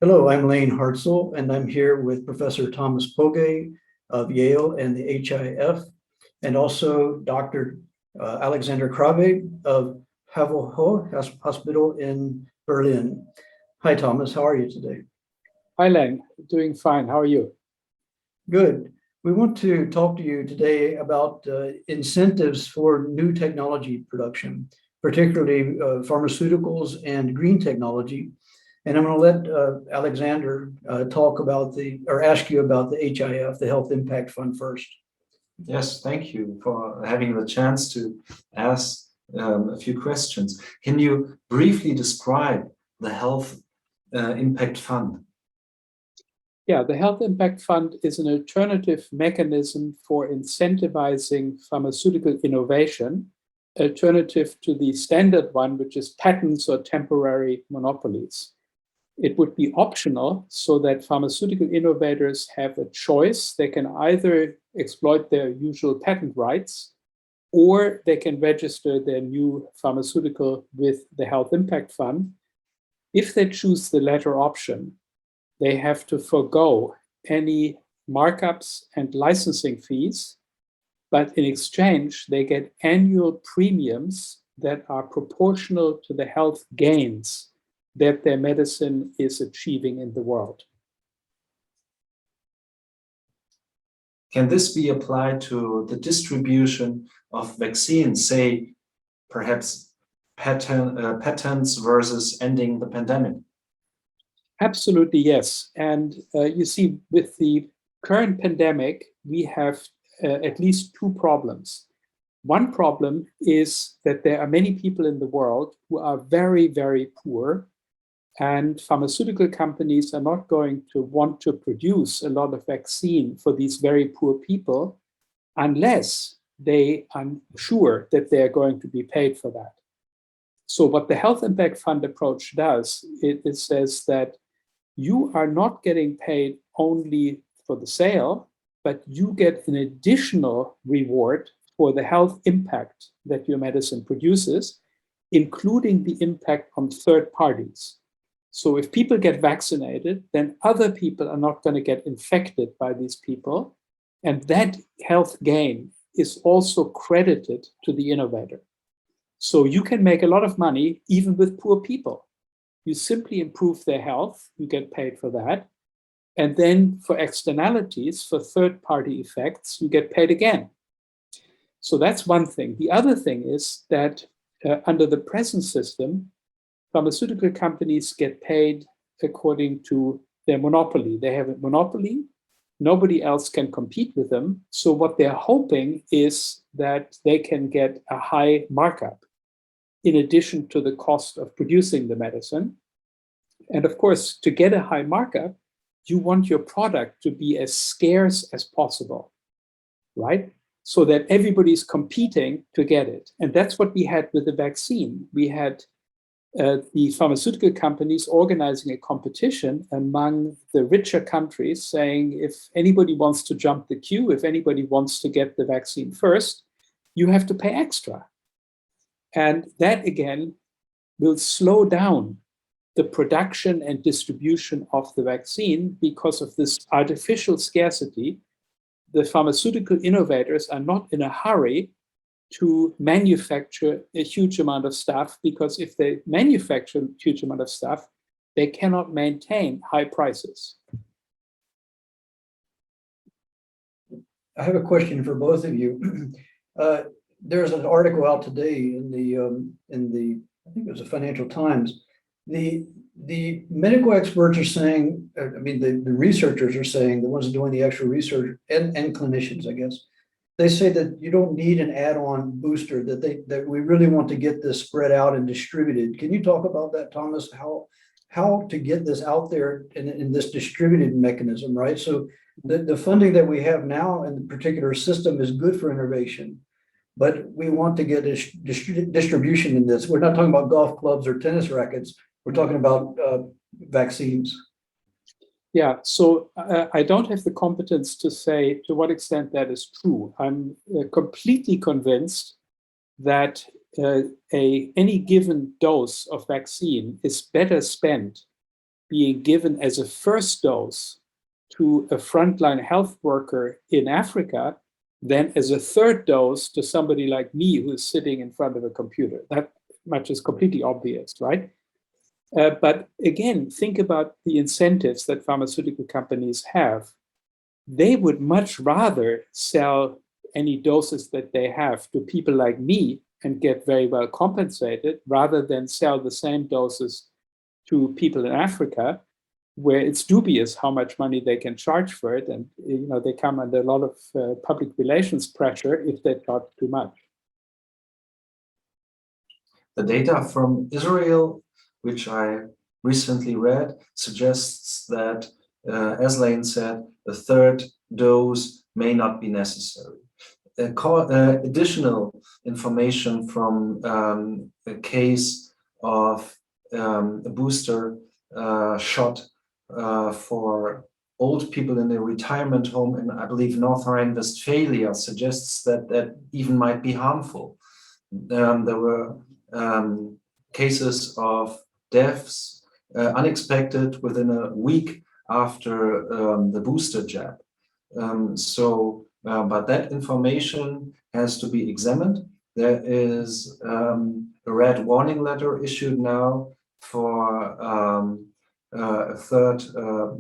Hello, I'm Lane Hartzell, and I'm here with Professor Thomas Poge of Yale and the HIF, and also Dr. Alexander Krave of Havelho Hospital in Berlin. Hi, Thomas. How are you today? Hi, Len. Doing fine. How are you? Good. We want to talk to you today about incentives for new technology production, particularly pharmaceuticals and green technology. And I'm going to let Alexander talk about or ask you about the HIF, the Health Impact Fund first. Yes, thank you for having the chance to ask a few questions. Can you briefly describe the Health Impact Fund? Yeah, the Health Impact Fund is an alternative mechanism for incentivizing pharmaceutical innovation, alternative to the standard one, which is patents or temporary monopolies. It would be optional so that pharmaceutical innovators have a choice. They can either exploit their usual patent rights, or they can register their new pharmaceutical with the Health Impact Fund. If they choose the latter option, they have to forego any markups and licensing fees, but in exchange, they get annual premiums that are proportional to the health gains that their medicine is achieving in the world. Can this be applied to the distribution of vaccines, say, perhaps patents versus ending the pandemic? Absolutely, yes. And you see, with the current pandemic, we have at least two problems. One problem is that there are many people in the world who are very, very poor, and pharmaceutical companies are not going to want to produce a lot of vaccine for these very poor people unless they are sure that they're going to be paid for that. So what the Health Impact Fund approach does, it says that you are not getting paid only for the sale, but you get an additional reward for the health impact that your medicine produces, including the impact on third parties. So if people get vaccinated, then other people are not going to get infected by these people. And that health gain is also credited to the innovator. So you can make a lot of money even with poor people. You simply improve their health, you get paid for that. And then for externalities, for third-party effects, you get paid again. So that's one thing. The other thing is that under the present system, pharmaceutical companies get paid according to their monopoly. They have a monopoly. Nobody else can compete with them. So what they're hoping is that they can get a high markup in addition to the cost of producing the medicine. And of course, to get a high markup, you want your product to be as scarce as possible, right? So that everybody's competing to get it. And that's what we had with the vaccine. We had the pharmaceutical companies organizing a competition among the richer countries, saying if anybody wants to jump the queue, if anybody wants to get the vaccine first, you have to pay extra. And that, again, will slow down the production and distribution of the vaccine because of this artificial scarcity. The pharmaceutical innovators are not in a hurry to manufacture a huge amount of stuff, because if they manufacture a huge amount of stuff, they cannot maintain high prices. I have a question for both of you. There's an article out today in the I think it was the Financial Times. The medical experts are saying, I mean, the researchers are saying, the ones doing the actual research, and clinicians, I guess, they say that you don't need an add-on booster, that we really want to get this spread out and distributed. Can you talk about that, Thomas? How to get this out there in this distributed mechanism, right? So the funding that we have now in the particular system is good for innovation, but we want to get a distribution in this. We're not talking about golf clubs or tennis rackets. We're talking about vaccines. Yeah, so I don't have the competence to say to what extent that is true. I'm completely convinced that any given dose of vaccine is better spent being given as a first dose to a frontline health worker in Africa than as a third dose to somebody like me who's sitting in front of a computer. That much is completely obvious, right? But again, think about the incentives that pharmaceutical companies have. They would much rather sell any doses that they have to people like me and get very well compensated rather than sell the same doses to people in Africa, where it's dubious how much money they can charge for it. And they come under a lot of public relations pressure if they charge too much. The data from Israel, which I recently read, suggests that, as Lane said, a third dose may not be necessary. Additional information from a case of a booster shot for old people in a retirement home in, I believe, North Rhine-Westphalia suggests that that even might be harmful. There were cases of deaths unexpected within a week after the booster jab. But that information has to be examined. There is a red warning letter issued now for a third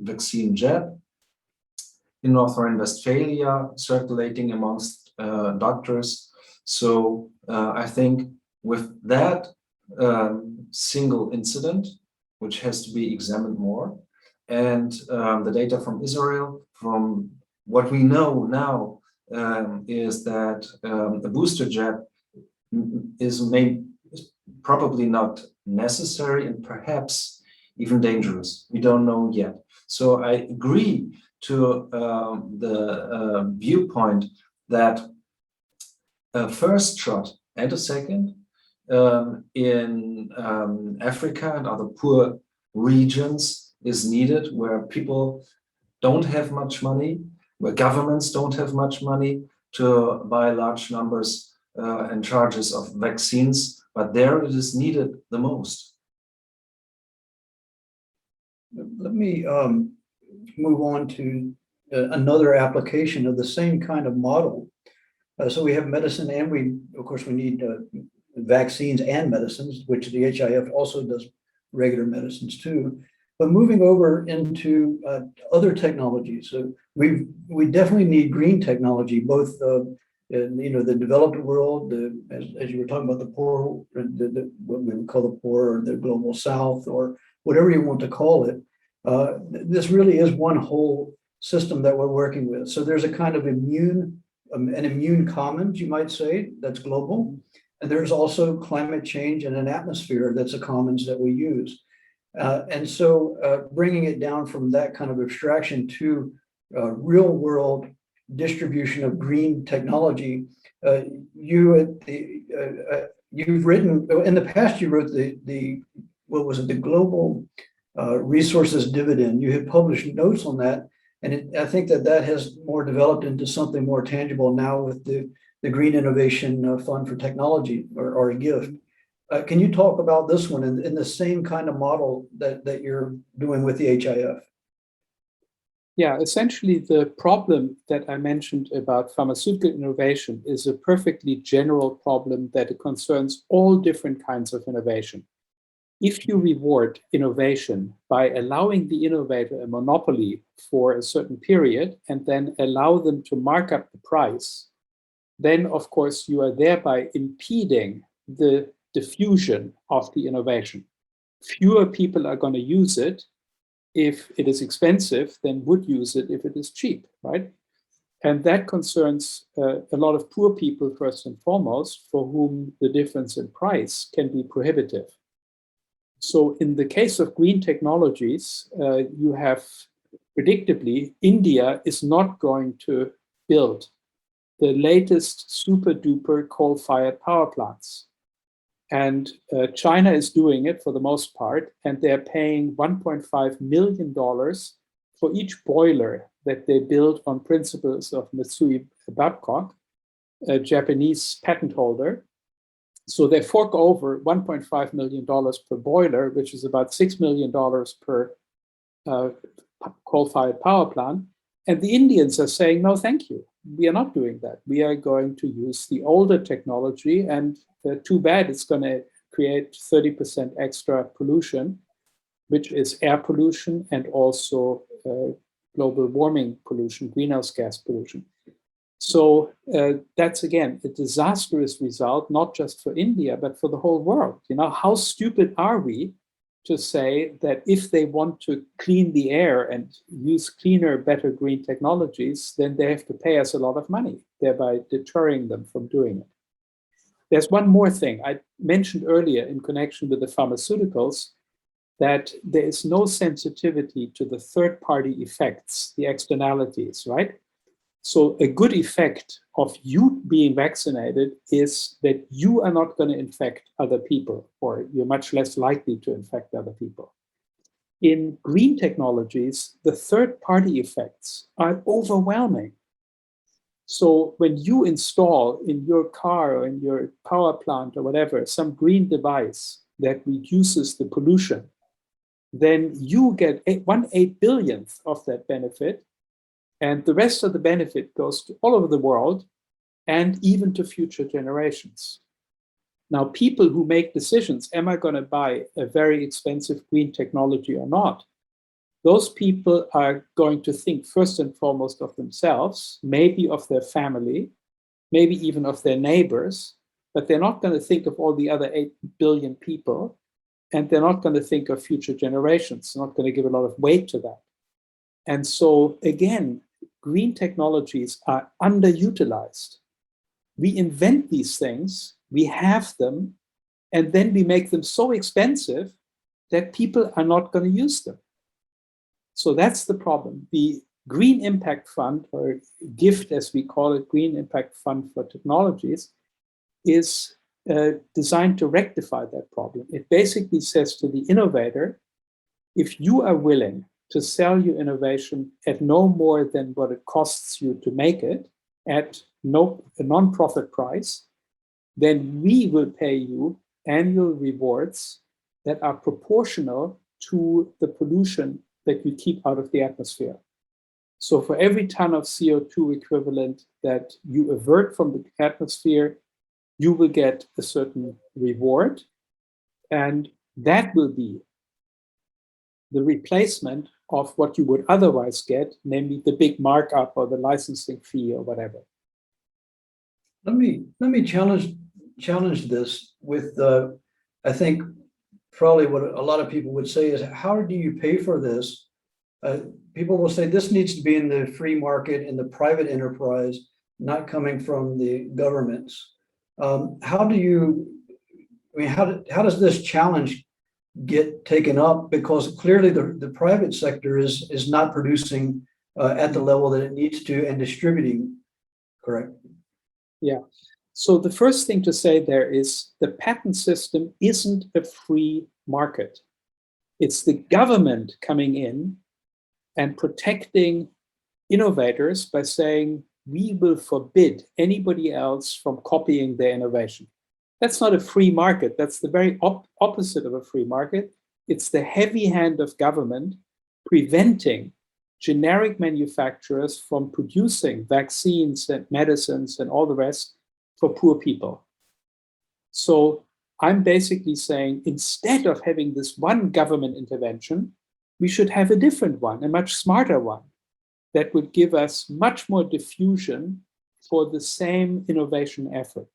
vaccine jab in North Rhine-Westphalia circulating amongst doctors. So I think with that single incident, which has to be examined more, and the data from Israel, from what we know now, is that a booster jab is probably not necessary and perhaps even dangerous. We don't know yet. So I agree to the viewpoint that a first shot and a second in Africa and other poor regions is needed, where people don't have much money, where governments don't have much money to buy large numbers and charges of vaccines, but there it is needed the most. Let me move on to another application of the same kind of model. So we have medicine, and of course, we need vaccines and medicines, which the HIF also does regular medicines too. But moving over into other technologies, so we definitely need green technology, both the developed world, as you were talking about, the poor, what we would call the poor, or the global south, or whatever you want to call it. This really is one whole system that we're working with. So there's a kind of an immune commons, you might say, that's global. And there's also climate change and an atmosphere that's a commons that we use. And so bringing it down from that kind of abstraction to real world distribution of green technology, you've written, in the past, you wrote what was it, the Global Resources Dividend. You had published notes on that. And I think that has more developed into something more tangible now with the Green Innovation Fund for Technology, or a gift. Can you talk about this one in the same kind of model that you're doing with the HIF? Yeah, essentially the problem that I mentioned about pharmaceutical innovation is a perfectly general problem that concerns all different kinds of innovation. If you reward innovation by allowing the innovator a monopoly for a certain period and then allow them to mark up the price, then of course you are thereby impeding the diffusion of the innovation. Fewer people are going to use it if it is expensive than would use it if it is cheap, right? And that concerns a lot of poor people first and foremost, for whom the difference in price can be prohibitive. So in the case of green technologies, you have, predictably, India is not going to build the latest super duper coal-fired power plants. And China is doing it for the most part, and they're paying $1.5 million for each boiler that they build on principles of Matsui Babcock, a Japanese patent holder. So they fork over $1.5 million per boiler, which is about $6 million per coal-fired power plant. And the Indians are saying, no, thank you. We are not doing that. We are going to use the older technology, and too bad it's going to create 30% extra pollution, which is air pollution and also global warming pollution, greenhouse gas pollution. So that's, again, a disastrous result, not just for India, but for the whole world. You know, how stupid are we to say that if they want to clean the air and use cleaner, better green technologies, then they have to pay us a lot of money, thereby deterring them from doing it. There's one more thing I mentioned earlier in connection with the pharmaceuticals, that there is no sensitivity to the third-party effects, the externalities, right? So a good effect of you being vaccinated is that you are not going to infect other people, or you're much less likely to infect other people. In green technologies, the third-party effects are overwhelming. So when you install in your car or in your power plant or whatever, some green device that reduces the pollution, then you get 1/8 billionth of that benefit. And the rest of the benefit goes to all over the world and even to future generations. Now, people who make decisions, am I going to buy a very expensive green technology or not? Those people are going to think first and foremost of themselves, maybe of their family, maybe even of their neighbors, but they're not going to think of all the other 8 billion people, and they're not going to think of future generations. They're not going to give a lot of weight to that. And so, again, green technologies are underutilized. We invent these things, we have them, and then we make them so expensive that people are not going to use them. So that's the problem. The Green Impact Fund, or GIFT as we call it, Green Impact Fund for Technologies, is designed to rectify that problem. It basically says to the innovator, if you are willing to sell your innovation at no more than what it costs you to make it, at a non-profit price, then we will pay you annual rewards that are proportional to the pollution that you keep out of the atmosphere. So for every ton of CO2 equivalent that you avert from the atmosphere, you will get a certain reward, and that will be the replacement of what you would otherwise get, namely the big markup or the licensing fee or whatever. Let me challenge this with I think probably what a lot of people would say is, how do you pay for this? People will say this needs to be in the free market, in the private enterprise, not coming from the governments. How does this challenge get taken up? Because clearly the private sector is not producing at the level that it needs to and distributing, correct? Yeah. So the first thing to say there is the patent system isn't a free market. It's the government coming in and protecting innovators by saying, we will forbid anybody else from copying their innovation. That's not a free market. That's the very opposite of a free market. It's the heavy hand of government preventing generic manufacturers from producing vaccines and medicines and all the rest for poor people. So I'm basically saying, instead of having this one government intervention, we should have a different one, a much smarter one, that would give us much more diffusion for the same innovation effort.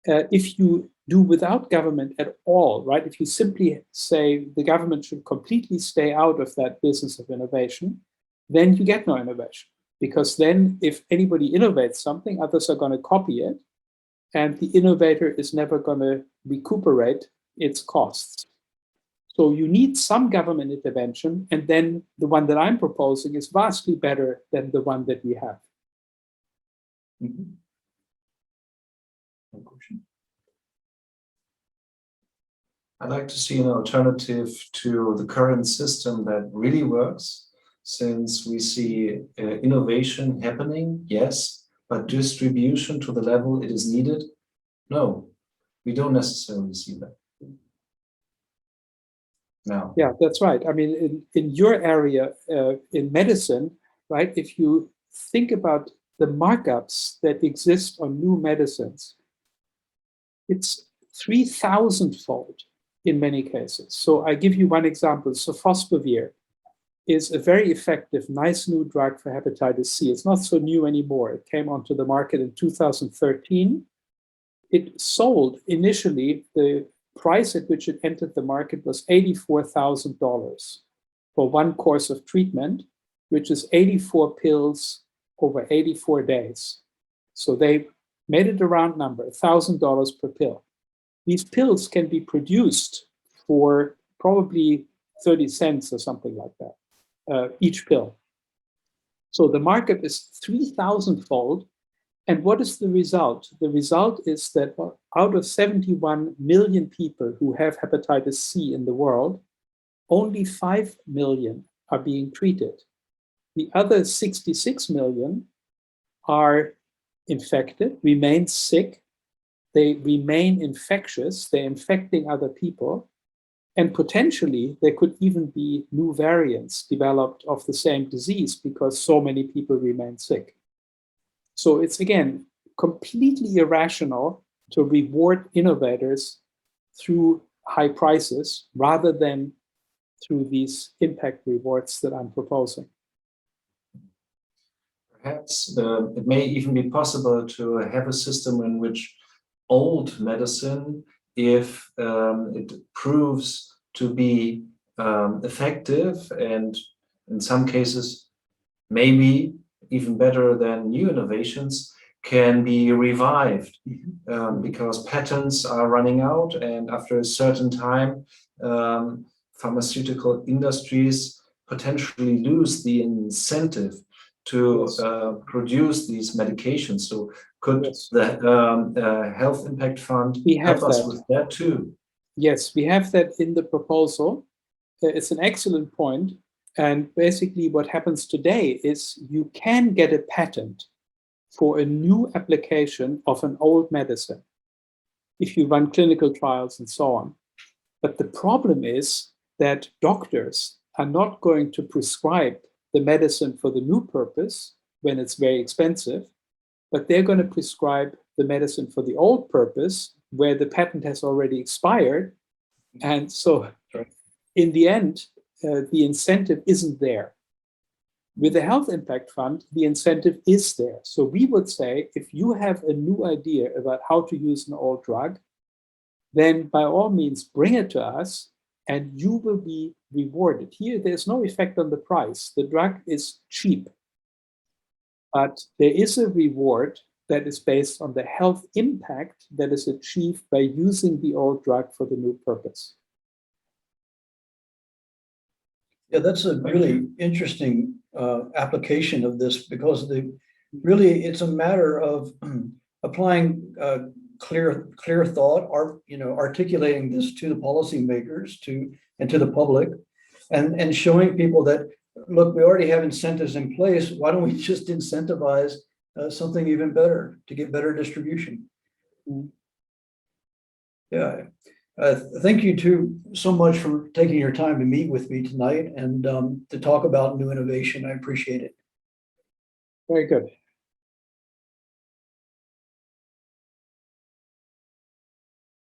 If you do without government at all, right? If you simply say the government should completely stay out of that business of innovation, then you get no innovation. Because then if anybody innovates something, others are going to copy it, and the innovator is never going to recuperate its costs. So you need some government intervention, and then the one that I'm proposing is vastly better than the one that we have. Mm-hmm. No question. I'd like to see an alternative to the current system that really works, since we see innovation happening, yes, but distribution to the level it is needed, no, we don't necessarily see that. now. Yeah, that's right. I mean, in your area, in medicine, right, if you think about the markups that exist on new medicines, it's 3,000-fold in many cases. So I give you one example. Sofosbuvir is a very effective, nice new drug for hepatitis C. It's not so new anymore. It came onto the market in 2013. It sold initially, the price at which it entered the market was $84,000 for one course of treatment, which is 84 pills over 84 days. So they made it a round number, $1,000 per pill. These pills can be produced for probably 30 cents or something like that, each pill. So the market is 3,000-fold. And what is the result? The result is that out of 71 million people who have hepatitis C in the world, only 5 million are being treated. The other 66 million are infected, remain sick, they remain infectious, they're infecting other people, and potentially there could even be new variants developed of the same disease because so many people remain sick. So it's, again, completely irrational to reward innovators through high prices rather than through these impact rewards that I'm proposing. Perhaps it may even be possible to have a system in which old medicine, if it proves to be effective and in some cases maybe even better than new innovations, can be revived because patents are running out, and after a certain time pharmaceutical industries potentially lose the incentive to produce these medications. So could the Health Impact Fund help us with that too? Yes, we have that in the proposal. It's an excellent point. And basically what happens today is you can get a patent for a new application of an old medicine if you run clinical trials and so on. But the problem is that doctors are not going to prescribe the medicine for the new purpose when it's very expensive, but they're going to prescribe the medicine for the old purpose where the patent has already expired. And so in the end, the incentive isn't there. With the Health Impact Fund, the incentive is there. So we would say, if you have a new idea about how to use an old drug, then by all means, bring it to us and you will be rewarded. Here, there's no effect on the price. The drug is cheap, but there is a reward that is based on the health impact that is achieved by using the old drug for the new purpose. Yeah, that's a really interesting application of this, because really it's a matter of applying clear thought, articulating this to the policymakers and to the public, and showing people that, look, we already have incentives in place. Why don't we just incentivize something even better to get better distribution? Yeah. Thank you so much for taking your time to meet with me tonight and to talk about new innovation. I appreciate it. Very good.